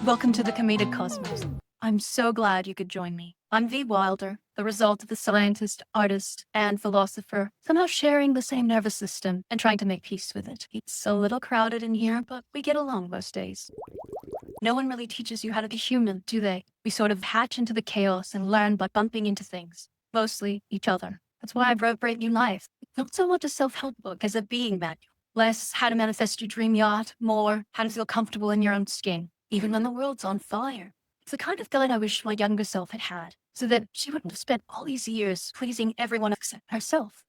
Welcome to the Comedic Cosmos. I'm so glad you could join me. I'm V. Wilder, the result of the scientist, artist, and philosopher somehow sharing the same nervous system and trying to make peace with it. It's a little crowded in here, but we get along most days. No one really teaches you how to be human, do they? We sort of hatch into the chaos and learn by bumping into things, mostly each other. That's why I wrote Brave New Life. Not so much a self-help book as a being manual. Less how to manifest your dream yacht, more how to feel comfortable in your own skin, even when the world's on fire. It's the kind of guide I wish my younger self had had, so that she wouldn't have spent all these years pleasing everyone except herself.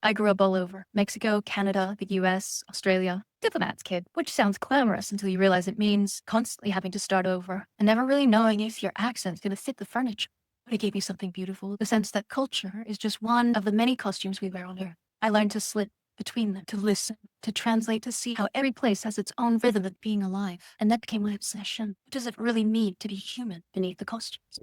I grew up all over Mexico, Canada, the US, Australia. Diplomat's kid, which sounds glamorous until you realize it means constantly having to start over and never really knowing if your accent's going to fit the furniture. But it gave me something beautiful, the sense that culture is just one of the many costumes we wear on Earth. I learned to slip between them, to listen, to translate, to see how every place has its own rhythm of being alive. And that became my obsession. What does it really mean to be human beneath the costumes?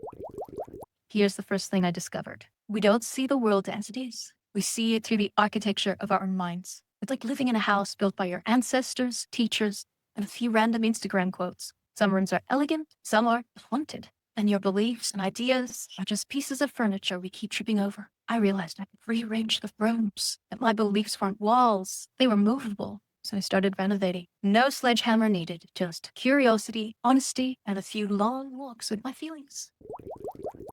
Here's the first thing I discovered. We don't see the world as it is. We see it through the architecture of our own minds. It's like living in a house built by your ancestors, teachers, and a few random Instagram quotes. Some rooms are elegant, some are haunted. And your beliefs and ideas are just pieces of furniture we keep tripping over. I realized I could rearrange the rooms, that my beliefs weren't walls, they were movable. So I started renovating. No sledgehammer needed, just curiosity, honesty, and a few long walks with my feelings.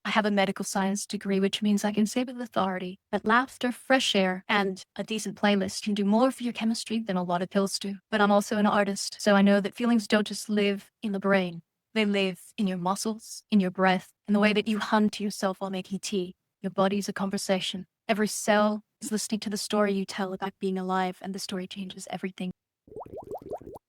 I have a medical science degree, which means I can say with authority that laughter, fresh air, and a decent playlist can do more for your chemistry than a lot of pills do. But I'm also an artist, so I know that feelings don't just live in the brain. They live in your muscles, in your breath, in the way that you hum to yourself while making tea. Your body's a conversation. Every cell is listening to the story you tell about being alive, and the story changes everything.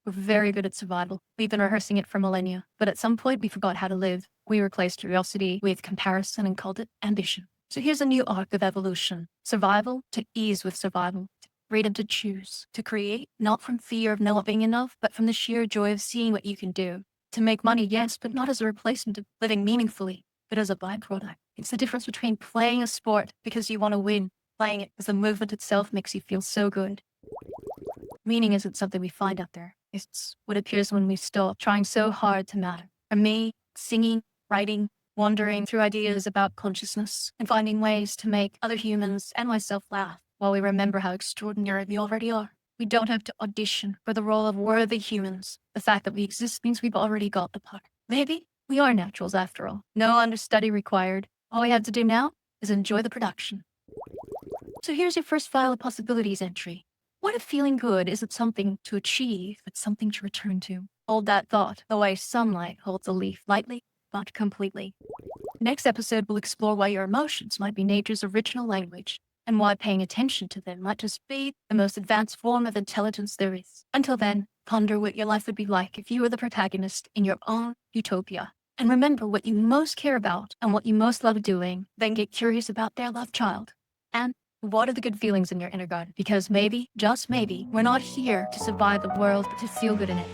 We're very good at survival. We've been rehearsing it for millennia, but at some point we forgot how to live. We replaced curiosity with comparison and called it ambition. So here's a new arc of evolution. Survival to ease with survival. Freedom to choose, to create, not from fear of not being enough, but from the sheer joy of seeing what you can do. To make money, yes, but not as a replacement of living meaningfully, but as a byproduct. It's the difference between playing a sport because you want to win, playing it because the movement itself makes you feel so good. Meaning isn't something we find out there. It's what appears when we stop trying so hard to matter. For me, singing, writing, wandering through ideas about consciousness, and finding ways to make other humans and myself laugh while we remember how extraordinary we already are. We don't have to audition for the role of worthy humans. The fact that we exist means we've already got the part. Maybe we are naturals after all. No understudy required. All we have to do now is enjoy the production. So here's your first file of possibilities entry. What if feeling good isn't something to achieve, but something to return to? Hold that thought, the way sunlight holds a leaf, lightly, but completely. Next episode will explore why your emotions might be nature's original language, and why paying attention to them might just be the most advanced form of intelligence there is. Until then, ponder what your life would be like if you were the protagonist in your own utopia. And remember what you most care about and what you most love doing, then get curious about their love child. And what are the good feelings in your inner garden? Because maybe, just maybe, we're not here to survive the world, but to feel good in it.